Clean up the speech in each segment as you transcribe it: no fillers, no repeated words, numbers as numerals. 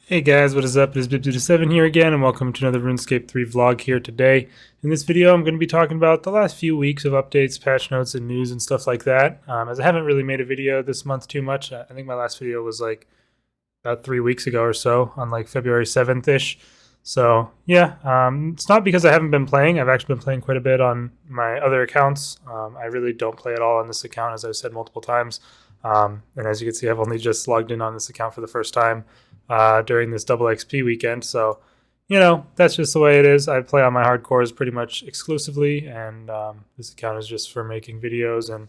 Hey guys, what is up? It is Bib27 here again, and welcome to another RuneScape 3 vlog here today. In this video, I'm going to be talking about the last few weeks of updates, patch notes, and news and stuff like that. As I haven't really made a video this month too much, I think my last video was like about 3 weeks ago or so, on like February 7th-ish. So yeah, it's not because I haven't been playing. I've actually been playing quite a bit on my other accounts. I really don't play at all on this account, as I've said multiple times. And as you can see, I've only just logged in on this account for the first time during this double XP weekend. So, you know, that's just the way it is. I play on my hardcores pretty much exclusively, and this account is just for making videos and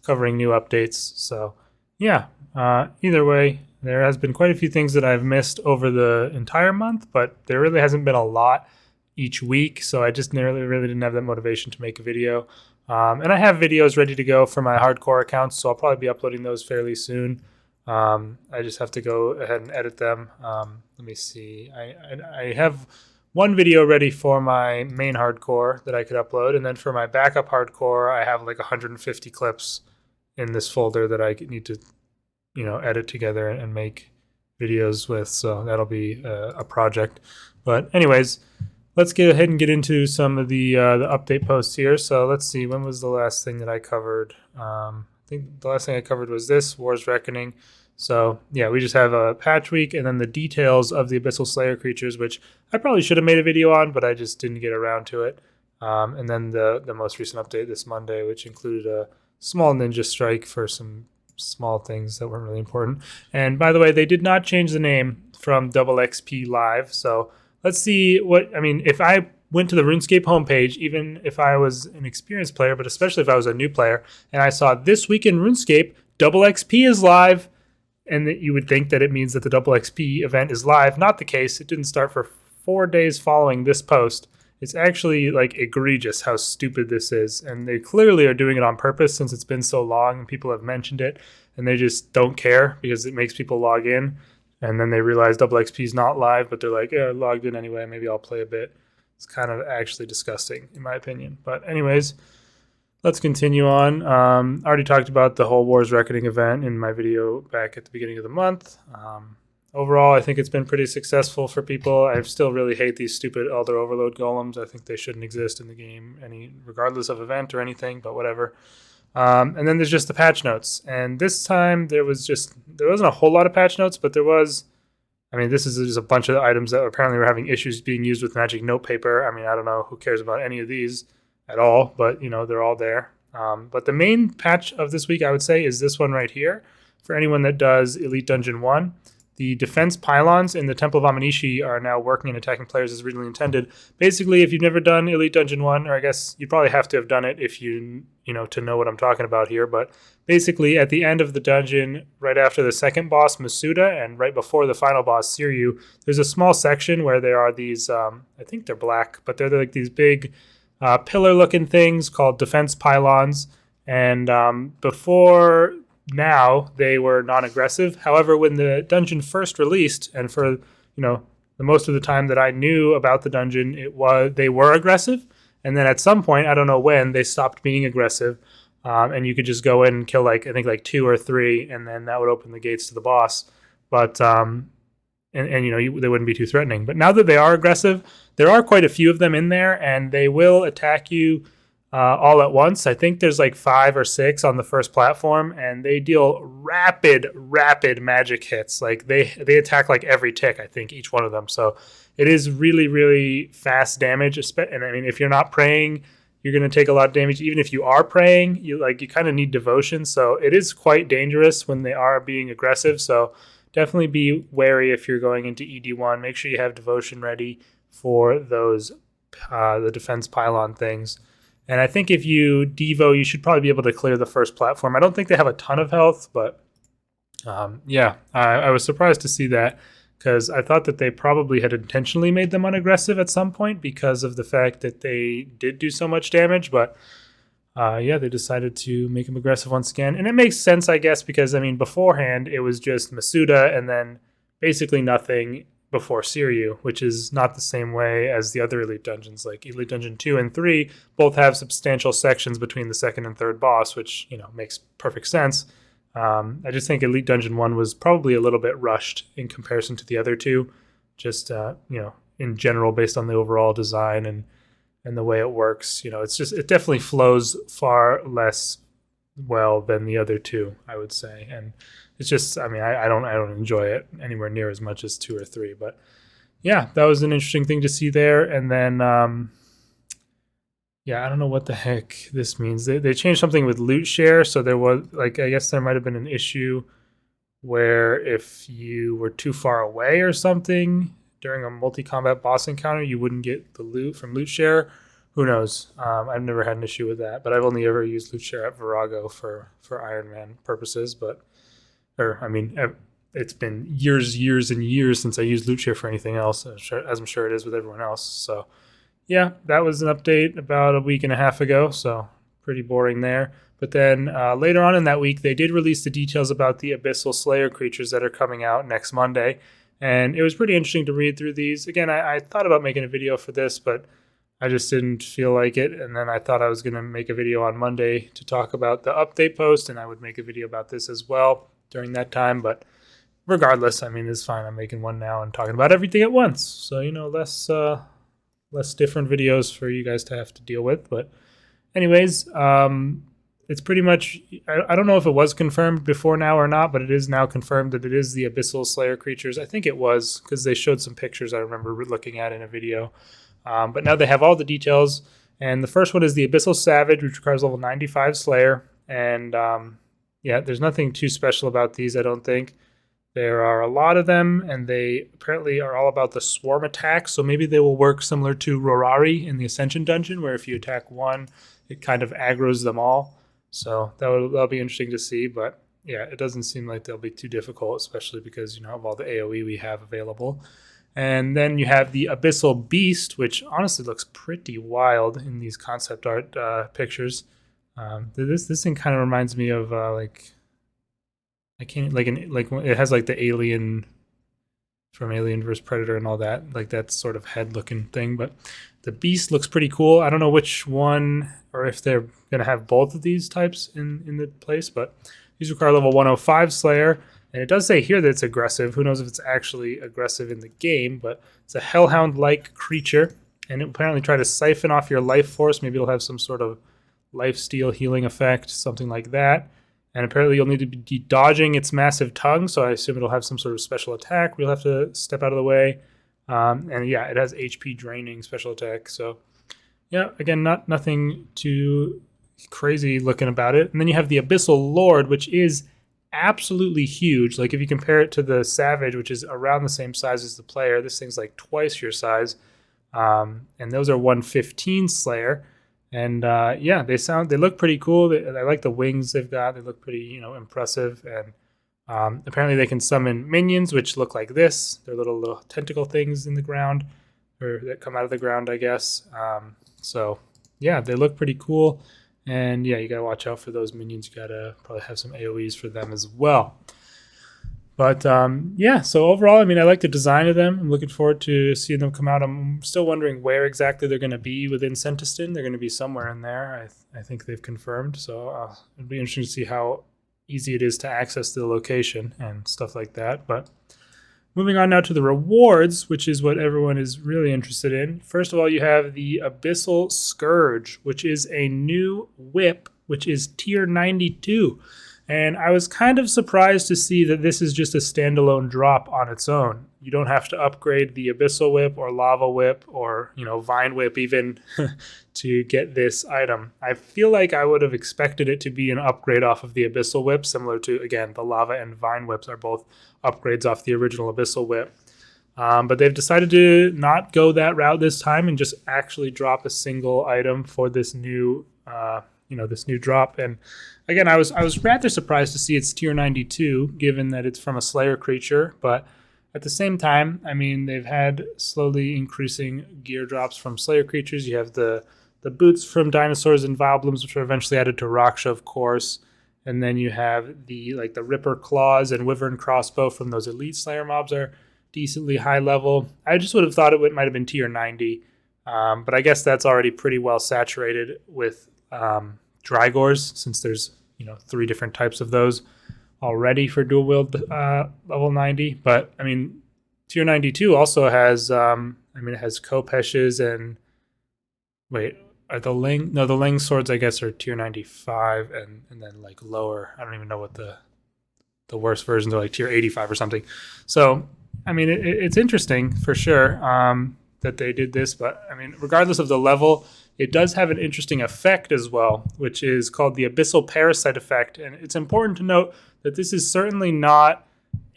covering new updates. So, yeah, either way, there has been quite a few things that I've missed over the entire month, but there really hasn't been a lot each week. So I just really didn't have that motivation to make a video. And I have videos ready to go for my hardcore accounts, so I'll probably be uploading those fairly soon. I just have to go ahead and edit them. Let me see. I have one video ready for my main hardcore that I could upload, and then for my backup hardcore, I have like 150 clips in this folder that I need to, edit together and make videos with. So that'll be a project. But anyways, let's get ahead and get into some of the update posts here. So let's see, when was the last thing that I covered? I think the last thing I covered was this, War's Reckoning. So yeah, we just have a patch week and then the details of the Abyssal Slayer creatures, which I probably should have made a video on, but I just didn't get around to it. And then the most recent update this Monday, which included a small ninja strike for some small things that weren't really important. And by the way, they did not change the name from Double XP Live. So let's see if I went to the RuneScape homepage, even if I was an experienced player, but especially if I was a new player, and I saw this week in RuneScape, Double XP is live, and that you would think that it means that the Double XP event is live. Not the case. It didn't start for 4 days following this post. It's actually like egregious how stupid this is, and they clearly are doing it on purpose since it's been so long and people have mentioned it, and they just don't care because it makes people log in. And then they realize Double XP is not live, but they're like, yeah, I logged in anyway. Maybe I'll play a bit. It's kind of actually disgusting, in my opinion. But anyways, let's continue on. I already talked about the whole War's Reckoning event in my video back at the beginning of the month. Overall, I think it's been pretty successful for people. I still really hate these stupid Elder Overload golems. I think they shouldn't exist in the game, regardless of event or anything, but whatever. And then there's just the patch notes. And this time there wasn't a whole lot of patch notes, but there was, this is just a bunch of items that apparently were having issues being used with magic notepaper. I don't know who cares about any of these at all, but they're all there. But the main patch of this week, I would say, is this one right here. For anyone that does Elite Dungeon 1, the defense pylons in the Temple of Amanishi are now working and attacking players as originally intended. Basically, if you've never done Elite Dungeon 1, or I guess you probably have to have done it if to know what I'm talking about here, but basically at the end of the dungeon, right after the second boss, Masuda, and right before the final boss, Siryu, there's a small section where there are these, I think they're black, but they're like these big pillar-looking things called defense pylons, and before now they were non-aggressive. However, when the dungeon first released, and for the most of the time that I knew about the dungeon, they were aggressive, and then at some point, I don't know when, they stopped being aggressive, and you could just go in and kill I think 2 or 3, and then that would open the gates to the boss. But they wouldn't be too threatening. But now that they are aggressive, there are quite a few of them in there, and they will attack you all at once. I think there's like 5 or 6 on the first platform, and they deal rapid magic hits. Like they attack like every tick, I think, each one of them. So it is really fast damage. And if you're not praying, you're going to take a lot of damage. Even if you are praying, you kind of need devotion. So it is quite dangerous when they are being aggressive. So definitely be wary if you're going into ED1. Make sure you have devotion ready for those the defense pylon things. And I think if you Devo, you should probably be able to clear the first platform. I don't think they have a ton of health, but I was surprised to see that, because I thought that they probably had intentionally made them unaggressive at some point because of the fact that they did do so much damage. But they decided to make them aggressive once again. And it makes sense, I guess, because, beforehand it was just Masuda and then basically nothing before Siryu, which is not the same way as the other Elite Dungeons. Like Elite Dungeon 2 and 3 both have substantial sections between the second and third boss, which, makes perfect sense. I just think Elite Dungeon 1 was probably a little bit rushed in comparison to the other two, just, in general, based on the overall design and the way it works. It definitely flows far less well than the other two, I would say. And it's just, I don't enjoy it anywhere near as much as 2 or 3, but yeah, that was an interesting thing to see there. And then, I don't know what the heck this means. They changed something with loot share. So there was, I guess there might have been an issue where if you were too far away or something during a multi-combat boss encounter, you wouldn't get the loot from loot share. Who knows? I've never had an issue with that, but I've only ever used loot share at Virago for Iron Man purposes. It's been years and years since I used loot share for anything else, as I'm sure it is with everyone else. So yeah, that was an update about a week and a half ago, so pretty boring there. But then later on in that week, they did release the details about the Abyssal Slayer creatures that are coming out next Monday. And it was pretty interesting to read through these. Again, I thought about making a video for this, but I just didn't feel like it. And then I thought I was going to make a video on Monday to talk about the update post, and I would make a video about this as well during that time. But regardless, it's fine. I'm making one now and talking about everything at once. So, less different videos for you guys to have to deal with. But anyways, it's pretty much, I don't know if it was confirmed before now or not, but it is now confirmed that it is the Abyssal Slayer creatures. I think it was, because they showed some pictures I remember looking at in a video. But now they have all the details. And the first one is the Abyssal Savage, which requires level 95 Slayer. And there's nothing too special about these, I don't think. There are a lot of them, and they apparently are all about the swarm attack. So maybe they will work similar to Rorari in the Ascension Dungeon, where if you attack one, it kind of aggroes them all. So that'll be interesting to see. But yeah, it doesn't seem like they'll be too difficult, especially because, of all the AoE we have available. And then you have the Abyssal Beast, which honestly looks pretty wild in these concept art pictures. This thing kind of reminds me of it has like the alien from Alien vs Predator and all that, like that sort of head looking thing. But the Beast looks pretty cool. I don't know which one, or if they're gonna have both of these types in the place, but these require level 105 Slayer. And it does say here that it's aggressive. Who knows if it's actually aggressive in the game, but it's a Hellhound-like creature, and it apparently try to siphon off your life force. Maybe it'll have some sort of lifesteal healing effect, something like that. And apparently you'll need to be dodging its massive tongue, so I assume it'll have some sort of special attack. We'll have to step out of the way. It has HP draining special attack. So yeah, again, nothing too crazy looking about it. And then you have the Abyssal Lord, which is absolutely huge. Like if you compare it to the Savage, which is around the same size as the player, this thing's like twice your size. And those are 115 Slayer. And they look pretty cool. I like the wings they've got. They look pretty, impressive. And apparently they can summon minions, which look like this. They're little tentacle things in the ground, or that come out of the ground, I guess. They look pretty cool. And yeah, you gotta watch out for those minions. You gotta probably have some AoEs for them as well. But so overall, I like the design of them. I'm looking forward to seeing them come out. I'm still wondering where exactly they're going to be within Centiston. They're going to be somewhere in there. I think they've confirmed. So it'll be interesting to see how easy it is to access the location and stuff like that. But moving on now to the rewards, which is what everyone is really interested in. First of all, you have the Abyssal Scourge, which is a new whip, which is tier 92. And I was kind of surprised to see that this is just a standalone drop on its own. You don't have to upgrade the Abyssal Whip or Lava Whip or, Vine Whip even to get this item. I feel like I would have expected it to be an upgrade off of the Abyssal Whip, similar to, again, the Lava and Vine Whips are both upgrades off the original Abyssal Whip. But they've decided to not go that route this time and just actually drop a single item for this new this new drop. And again, I was rather surprised to see it's tier 92, given that it's from a Slayer creature. But at the same time, they've had slowly increasing gear drops from Slayer creatures. You have the boots from dinosaurs and Vileblooms, which are eventually added to Raksha, of course. And then you have the Ripper Claws and Wyvern Crossbow from those Elite Slayer mobs are decently high level. I just would have thought it might have been tier 90. But I guess that's already pretty well saturated with Drygores, since there's 3 different types of those. already for dual wield level 90. But I mean, tier 92 also has it has Kopesh's and wait, are the Ling? No, the Ling swords I guess are tier 95 and then like lower. I don't even know what the worst versions are, like tier 85 or something. So I mean, it's interesting for sure that they did this, but I mean, regardless of the level, it does have an interesting effect as well, which is called the Abyssal Parasite effect. And it's important to note that this is certainly not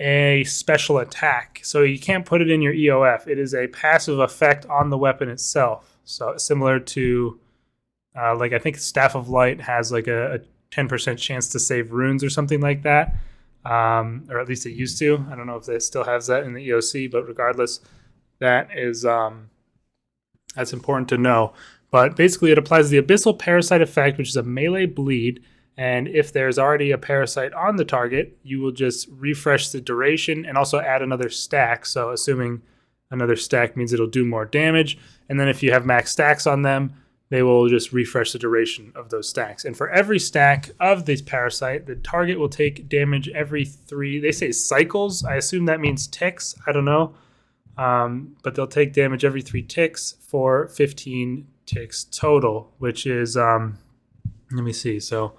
a special attack. So you can't put it in your EOF. It is a passive effect on the weapon itself. So similar to, like I think Staff of Light has like a 10% chance to save runes or something like that. Or at least it used to. I don't know if it still has that in the EOC, but regardless, that is that's important to know. But basically, it applies the Abyssal Parasite effect, which is a melee bleed. And if there's already a parasite on the target, you will just refresh the duration and also add another stack. So assuming another stack means it'll do more damage. And then if you have max stacks on them, they will just refresh the duration of those stacks. And for every stack of this parasite, the target will take damage every 3, they say cycles. I assume that means ticks. I don't know. But they'll take damage every 3 ticks for 15 ticks total, which is, let me see. So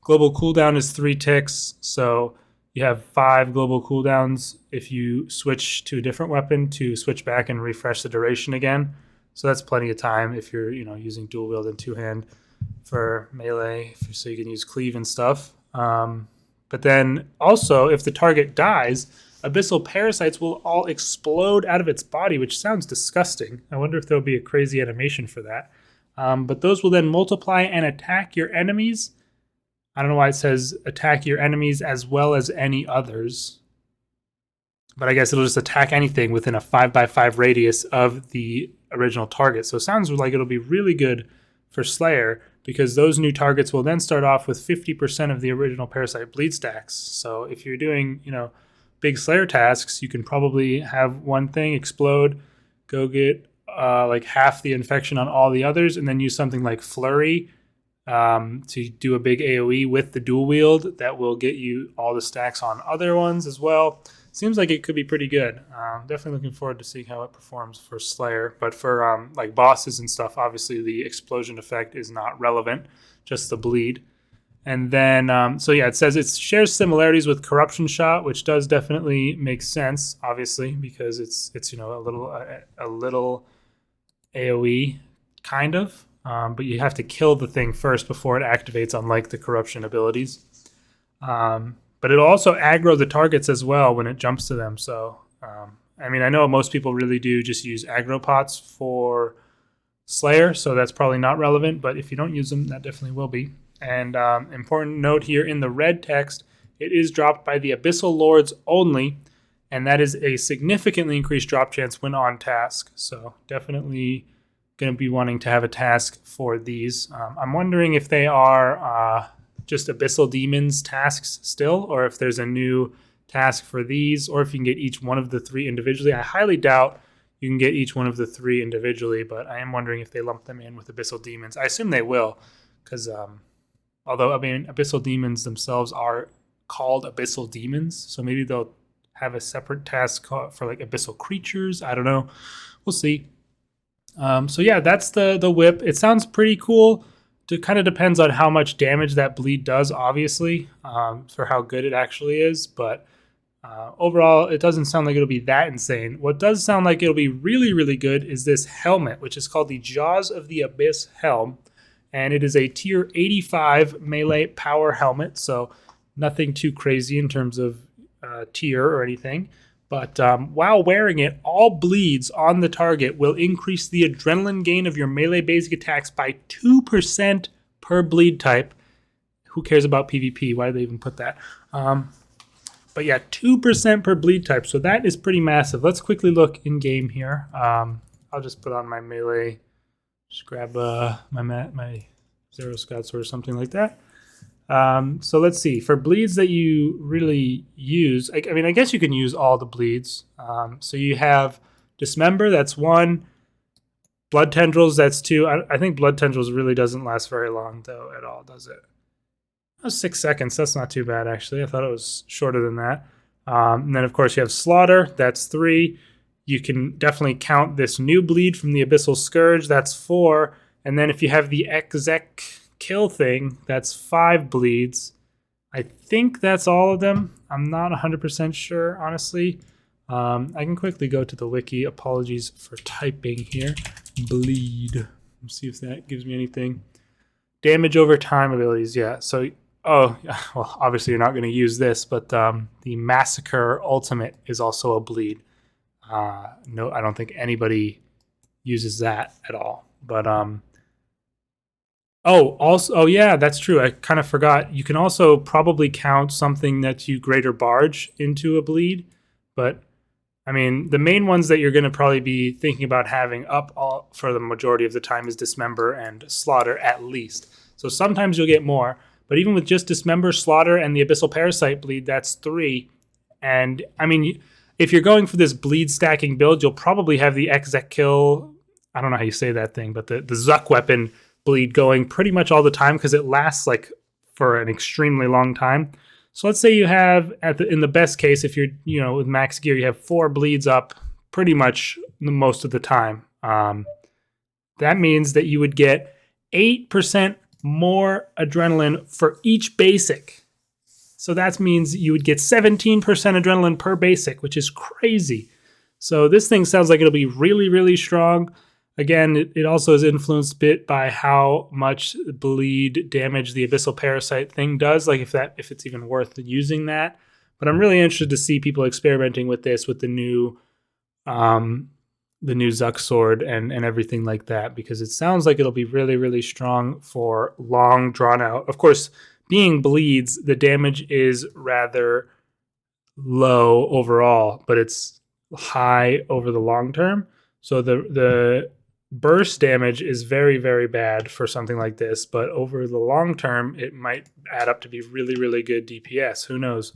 global cooldown is 3 ticks. So you have 5 global cooldowns if you switch to a different weapon to switch back and refresh the duration again. So that's plenty of time if you're, using dual wield and 2-hand for melee, so you can use cleave and stuff. But then also, if the target dies, Abyssal Parasites will all explode out of its body, which sounds disgusting. I wonder if there'll be a crazy animation for that. But those will then multiply and attack your enemies. I don't know why it says attack your enemies as well as any others. But I guess it'll just attack anything within a 5x5 radius of the original target. So it sounds like it'll be really good for Slayer because those new targets will then start off with 50% of the original Parasite bleed stacks. So if you're doing, big Slayer tasks, you can probably have one thing explode, go get like half the infection on all the others, and then use something like Flurry to do a big AoE with the dual wield that will get you all the stacks on other ones as well. Seems like it could be pretty good. Definitely looking forward to seeing how it performs for Slayer. But for like bosses and stuff, obviously the explosion effect is not relevant, just the bleed. And then, it says it shares similarities with Corruption Shot, which does definitely make sense, obviously, because it's a little AoE kind of. But you have to kill the thing first before it activates, unlike the corruption abilities. But it'll also aggro the targets as well when it jumps to them. So, I know most people really do just use aggro pots for Slayer, so that's probably not relevant. But if you don't use them, that definitely will be. And important note here in the red text, it is dropped by the Abyssal Lords only, and that is a significantly increased drop chance when on task. So definitely going to be wanting to have a task for these. I'm wondering if they are just Abyssal Demons tasks still, or if there's a new task for these, or if you can get each one of the 3 individually. I highly doubt you can get each one of the 3 individually, but I am wondering if they lump them in with Abyssal Demons. I assume they will, because although Abyssal Demons themselves are called Abyssal Demons, so maybe they'll have a separate task for like Abyssal Creatures. I don't know. We'll see. That's the whip. It sounds pretty cool. It kind of depends on how much damage that bleed does, obviously, for how good it actually is. But overall, it doesn't sound like it'll be that insane. What does sound like it'll be really, really good is this helmet, which is called the Jaws of the Abyss Helm. And it is a tier 85 melee power helmet, so nothing too crazy in terms of tier or anything. But while wearing it, all bleeds on the target will increase the adrenaline gain of your melee basic attacks by 2% per bleed type. Who cares about PvP? Why did they even put that? 2% per bleed type. So that is pretty massive. Let's quickly look in game here. I'll just put on my melee. Just grab my Zero Scout Sword or something like that. So let's see. For bleeds that you really use, I guess you can use all the bleeds. So you have Dismember, that's 1. Blood Tendrils, that's 2. I think Blood Tendrils really doesn't last very long, though, at all, does it? Oh, 6 seconds. That's not too bad, actually. I thought it was shorter than that. And then, of course, you have Slaughter. That's 3. You can definitely count this new bleed from the Abyssal Scourge. That's 4. And then if you have the exec kill thing, that's 5 bleeds. I think that's all of them. I'm not 100% sure, honestly. I can quickly go to the wiki. Apologies for typing here. Bleed. Let's see if that gives me anything. Damage over time abilities, yeah. So, well, obviously you're not going to use this, but the Massacre Ultimate is also a bleed. No, I don't think anybody uses that at all. But oh yeah, that's true. I kind of forgot. You can also probably count something that you Greater Barge into a bleed, but I mean, the main ones that you're going to probably be thinking about having up all, for the majority of the time is Dismember and Slaughter at least. So sometimes you'll get more, but even with just Dismember, Slaughter, and the Abyssal Parasite bleed, that's 3. And I mean, if you're going for this bleed stacking build, you'll probably have the exec kill. I don't know how you say that thing, but the Zuck weapon bleed going pretty much all the time because it lasts like for an extremely long time. So let's say you have, in the best case, if you're, with max gear, you have 4 bleeds up pretty much most of the time. That means that you would get 8% more adrenaline for each basic. So that means you would get 17% adrenaline per basic, which is crazy. So this thing sounds like it'll be really, really strong. Again, it also is influenced a bit by how much bleed damage the Abyssal Parasite thing does, like if it's even worth using that. But I'm really interested to see people experimenting with this with the new Zuck sword and everything like that, because it sounds like it'll be really, really strong for long drawn out. Of course, being bleeds, the damage is rather low overall, but it's high over the long term. So the burst damage is very, very bad for something like this, but over the long term, it might add up to be really, really good DPS. Who knows?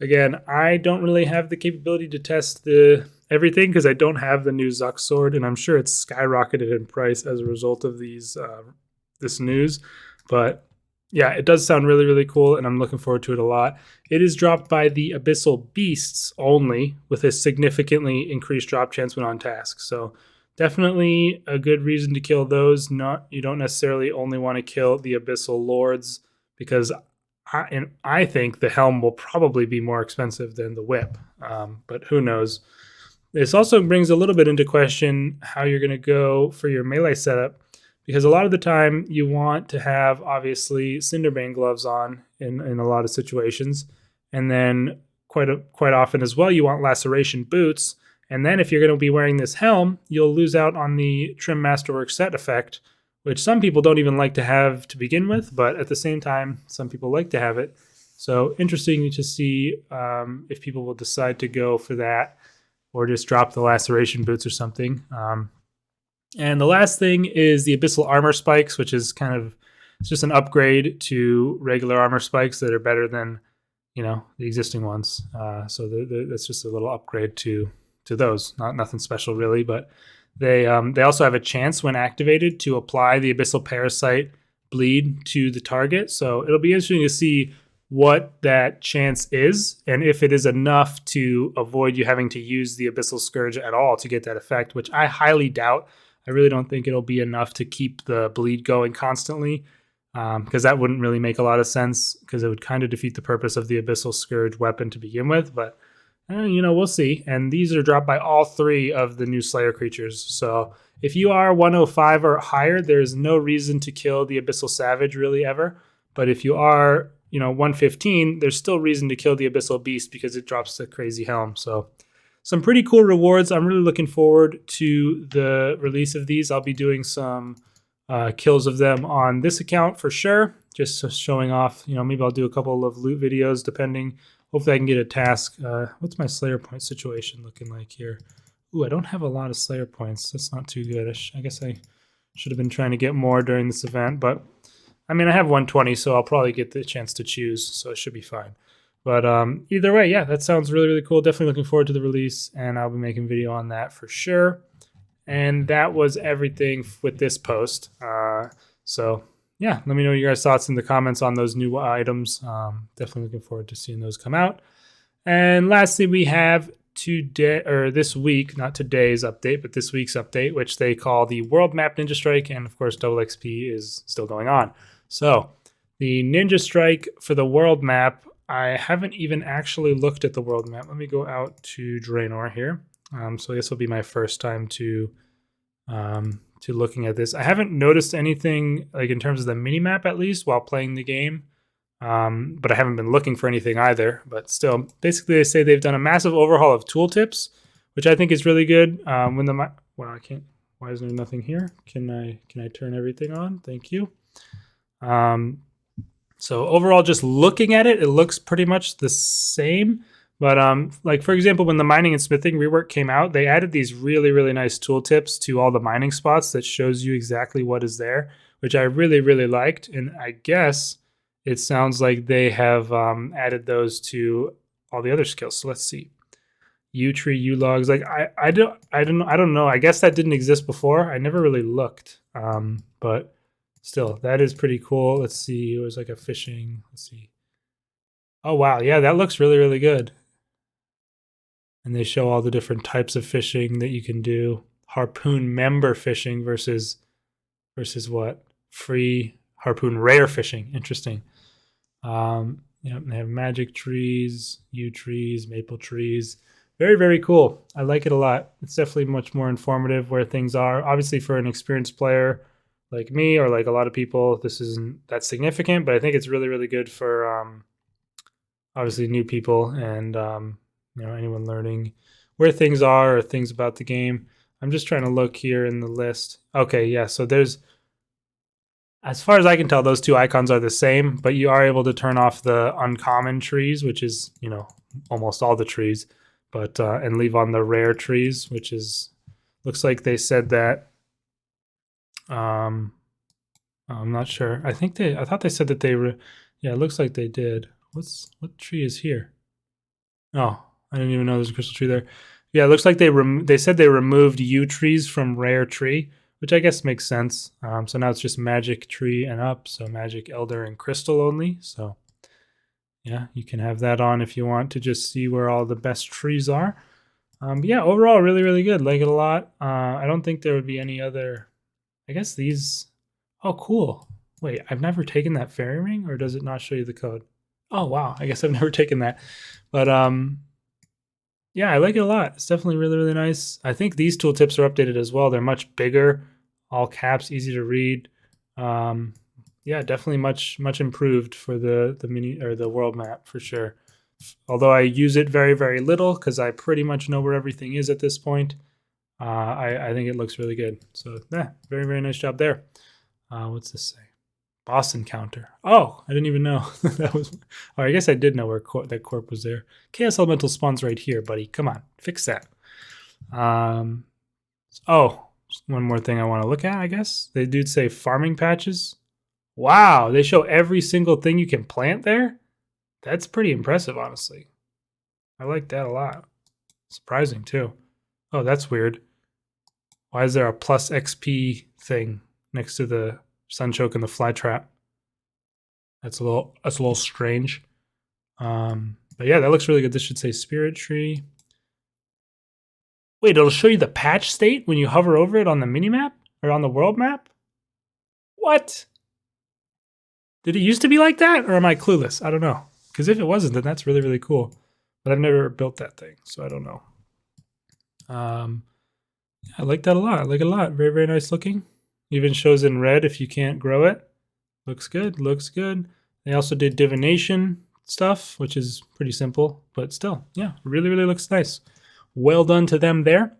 Again, I don't really have the capability to test everything because I don't have the new Zuck sword, and I'm sure it's skyrocketed in price as a result of this news. But yeah, it does sound really, really cool, and I'm looking forward to it a lot. It is dropped by the Abyssal Beasts only, with a significantly increased drop chance when on task. So definitely a good reason to kill those. You don't necessarily only want to kill the Abyssal Lords, because I think the helm will probably be more expensive than the whip, but who knows. This also brings a little bit into question how you're going to go for your melee setup, because a lot of the time you want to have, obviously, Cinderbane gloves on in a lot of situations, and then quite often as well you want Laceration boots. And then if you're going to be wearing this helm, you'll lose out on the Trim Masterwork set effect, which some people don't even like to have to begin with, but at the same time, some people like to have it. So interesting to see if people will decide to go for that or just drop the Laceration boots or something. And the last thing is the Abyssal Armor Spikes, which is it's just an upgrade to regular armor spikes that are better than, the existing ones. So that's just a little upgrade to those. Nothing special really, but they also have a chance when activated to apply the Abyssal Parasite bleed to the target. So it'll be interesting to see what that chance is, and if it is enough to avoid you having to use the Abyssal Scourge at all to get that effect, which I highly doubt. I really don't think it'll be enough to keep the bleed going constantly, because that wouldn't really make a lot of sense, because it would kind of defeat the purpose of the Abyssal Scourge weapon to begin with. But we'll see. And these are dropped by all 3 of the new Slayer creatures. So if you are 105 or higher, there's no reason to kill the Abyssal Savage really ever. But if you are 115, there's still reason to kill the Abyssal Beast because it drops the crazy helm. So some pretty cool rewards. I'm really looking forward to the release of these. I'll be doing some kills of them on this account for sure, just showing off. Maybe I'll do a couple of loot videos depending. Hopefully I can get a task. What's my Slayer point situation looking like here? Ooh, I don't have a lot of Slayer points. That's not too good. I guess I should have been trying to get more during this event, but I have 120, so I'll probably get the chance to choose, so it should be fine. But either way, yeah, that sounds really, really cool. Definitely looking forward to the release, and I'll be making a video on that for sure. And that was everything with this post. So yeah, let me know your guys' thoughts in the comments on those new items. Definitely looking forward to seeing those come out. And lastly, we have today, or this week, not today's update, but this week's update, which they call the World Map Ninja Strike, and of course, Double XP is still going on. So the Ninja Strike for the world map, I haven't even actually looked at the world map. Let me go out to Draenor here. So this will be my first time to looking at this. I haven't noticed anything like in terms of the mini map, at least while playing the game. But I haven't been looking for anything either. But still, basically, they say they've done a massive overhaul of tooltips, which I think is really good. When the well, I can't. Why is there nothing here? Can I turn everything on? Thank you. So overall, just looking at it, it looks pretty much the same. But like for example, when the mining and smithing rework came out, they added these really, really nice tooltips to all the mining spots that shows you exactly what is there, which I really, really liked. And I guess it sounds like they have added those to all the other skills. So let's see. U tree, U logs. Like I don't know. I guess that didn't exist before. I never really looked. But still, that is pretty cool. Let's see. It was like a fishing. Let's see. Oh wow, yeah, that looks really, really good. And they show all the different types of fishing that you can do. Harpoon member fishing versus what? Free harpoon rare fishing. Interesting. They have magic trees, yew trees, maple trees. Very, very cool. I like it a lot. It's definitely much more informative where things are. Obviously, for an experienced player like me or like a lot of people, this isn't that significant, but I think it's really, really good for obviously new people and anyone learning where things are or things about the game. I'm just trying to look here in the list. Okay, yeah, so there's, as far as I can tell, those two icons are the same, but you are able to turn off the uncommon trees, which is, almost all the trees, but and leave on the rare trees, which is, looks like they said that. I'm not sure. I thought they said that yeah, it looks like they did. What tree is here? Oh, I didn't even know there's a crystal tree there. Yeah, it looks like they said they removed yew trees from rare tree, which I guess makes sense. So now it's just magic tree and up. So magic, elder, and crystal only. So yeah, you can have that on if you want to just see where all the best trees are. But yeah, overall, really, really good. Like it a lot. I don't think there would be any other. I guess these. Oh, cool. Wait, I've never taken that fairy ring, or does it not show you the code? Oh wow, I guess I've never taken that. But yeah, I like it a lot. It's definitely really, really nice. I think these tooltips are updated as well. They're much bigger, all caps, easy to read. Yeah, definitely much improved for the mini or the world map for sure. Although I use it very, very little because I pretty much know where everything is at this point. I think it looks really good. So yeah, very, very nice job there. What's this say? Boss encounter. Oh, I didn't even know that was. Oh, I guess I did know where that corp was there. Chaos Elemental spawns right here, buddy. Come on, fix that. Oh, one more thing I want to look at. I guess they do say farming patches. Wow, they show every single thing you can plant there. That's pretty impressive, honestly. I like that a lot. Surprising too. Oh, that's weird. Why is there a plus XP thing next to the Sunchoke and the Flytrap? That's a little strange. But yeah, that looks really good. This should say Spirit Tree. Wait, it'll show you the patch state when you hover over it on the minimap or on the world map? What? Did it used to be like that, or am I clueless? I don't know. Because if it wasn't, then that's really, really cool. But I've never built that thing, so I don't know. I like that a lot. I like it a lot. Very, very nice looking. Even shows in red if you can't grow it. Looks good. Looks good. They also did divination stuff, which is pretty simple, but still, yeah, really, really looks nice. Well done to them there.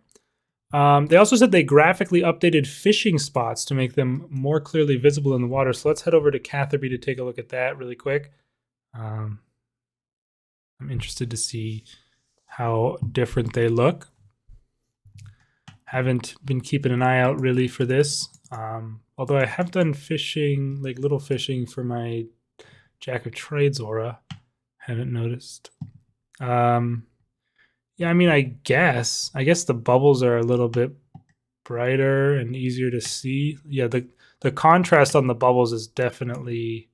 They also said they graphically updated fishing spots to make them more clearly visible in the water. So let's head over to Catherby to take a look at that really quick. I'm interested to see how different they look. Haven't been keeping an eye out really for this. Although I have done fishing, like little fishing for my Jack of Trades aura. Haven't noticed. Yeah, I mean, I guess the bubbles are a little bit brighter and easier to see. Yeah, the the contrast on the bubbles is definitely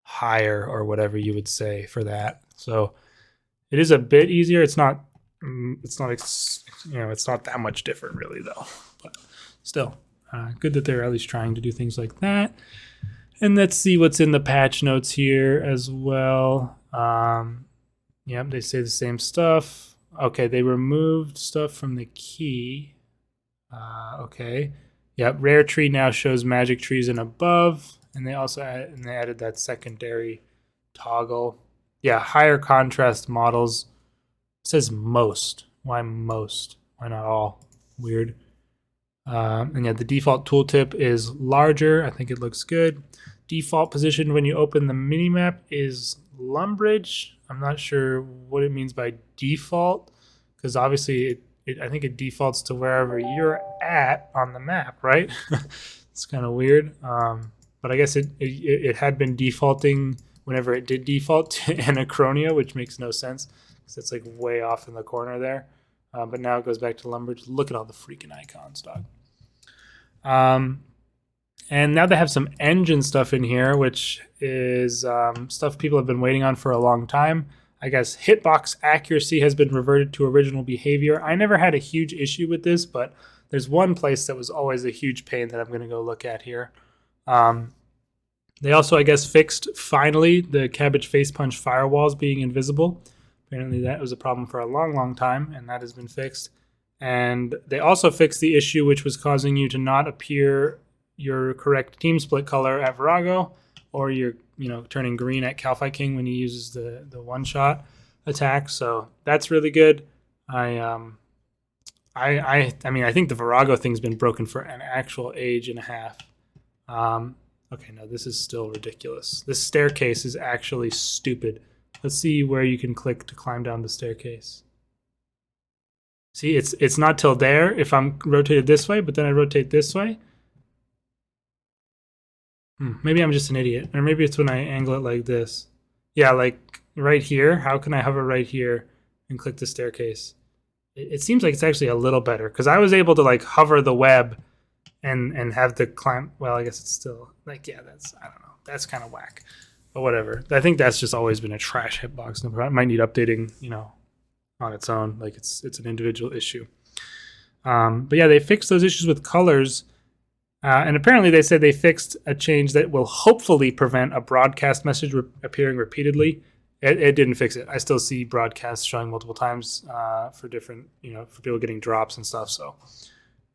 higher, or whatever you would say for that. So it is a bit easier. It's not it's not that much different really though, but still good that they're at least trying to do things like that. And let's see what's in the patch notes here as well. Yep, they say the same stuff. Okay, they removed stuff from the key. Okay. Yep, rare tree now shows magic trees and above, and they also added that secondary toggle. Yeah, higher contrast models. It says most. Why most? Why not all? Weird. And yeah, the default tooltip is larger. I think it looks good. Default position when you open the minimap is Lumbridge. I'm not sure what it means by default, because obviously I think it defaults to wherever you're at on the map, right? It's kind of weird. But I guess it had been defaulting whenever it did default to Anachronia, which makes no sense because it's like way off in the corner there. But now it goes back to Lumbridge. Look at all the freaking icons, dog. And now they have some engine stuff in here, which is stuff people have been waiting on for a long time. I guess hitbox accuracy has been reverted to original behavior. I never had a huge issue with this, but there's one place that was always a huge pain that I'm going to go look at here. They also, I guess, fixed, finally, the Cabbage Face Punch firewalls being invisible. Apparently that was a problem for a long, long time, and that has been fixed. And they also fixed the issue which was causing you to not appear your correct team split color at Virago, or you're turning green at Calphi King when he uses the one-shot attack. So that's really good. I mean, I think the Virago thing's been broken for an actual age and a half. Okay, no, this is still ridiculous. This staircase is actually stupid. Let's see where you can click to climb down the staircase. See, it's not till there if I'm rotated this way, but then I rotate this way. Maybe I'm just an idiot. Or maybe it's when I angle it like this. Yeah, like right here. How can I hover right here and click the staircase? It seems like it's actually a little better, because I was able to like hover the web and have the climb. Well, I guess it's still like, yeah, I don't know. That's kind of whack. But whatever. I think that's just always been a trash hitbox. It might need updating, on its own. Like it's an individual issue. But yeah, they fixed those issues with colors. And apparently they said they fixed a change that will hopefully prevent a broadcast message appearing repeatedly. It didn't fix it. I still see broadcasts showing multiple times for different, for people getting drops and stuff. So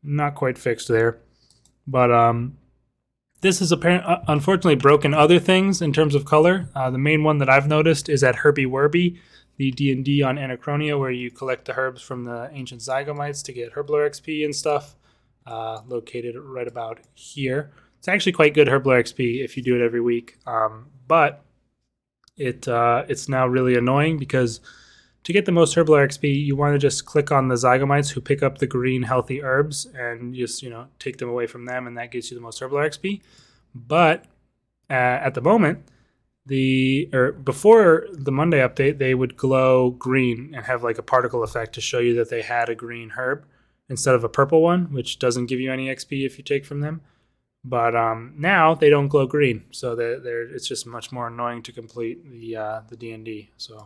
not quite fixed there. But this has unfortunately broken other things in terms of color. The main one that I've noticed is at Herbie Werby, the D&D on Anachronia, where you collect the herbs from the ancient Zygomites to get Herbler XP and stuff. Located right about here. It's actually quite good Herbler XP if you do it every week, but it's now really annoying because to get the most Herbler XP, you want to just click on the Zygomites who pick up the green healthy herbs and just take them away from them, and that gets you the most Herbler XP. But at the moment, before the Monday update, they would glow green and have like a particle effect to show you that they had a green herb, instead of a purple one, which doesn't give you any XP if you take from them. But now they don't glow green, so it's just much more annoying to complete the D&D. So,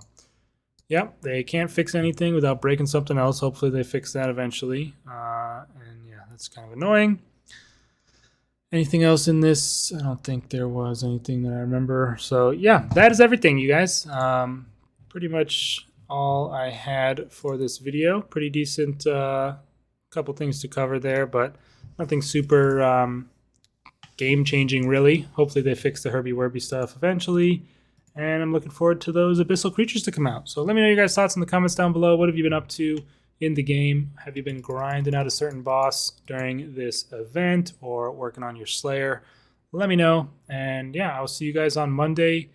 yeah, they can't fix anything without breaking something else. Hopefully they fix that eventually. And yeah, that's kind of annoying. Anything else in this? I don't think there was anything that I remember. So, yeah, that is everything, you guys. Pretty much all I had for this video. Pretty decent couple things to cover there, but nothing super game-changing really. Hopefully they fix the Herbie Werby stuff eventually, and I'm looking forward to those Abyssal Creatures to come out. So let me know your guys' thoughts in the comments down below. What have you been up to in the game? Have you been grinding out a certain boss during this event or working on your Slayer? Let me know, and yeah, I'll see you guys on Monday,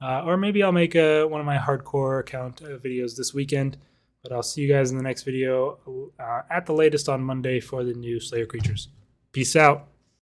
or maybe I'll make one of my hardcore account videos this weekend. But I'll see you guys in the next video at the latest on Monday for the new Slayer Creatures. Peace out.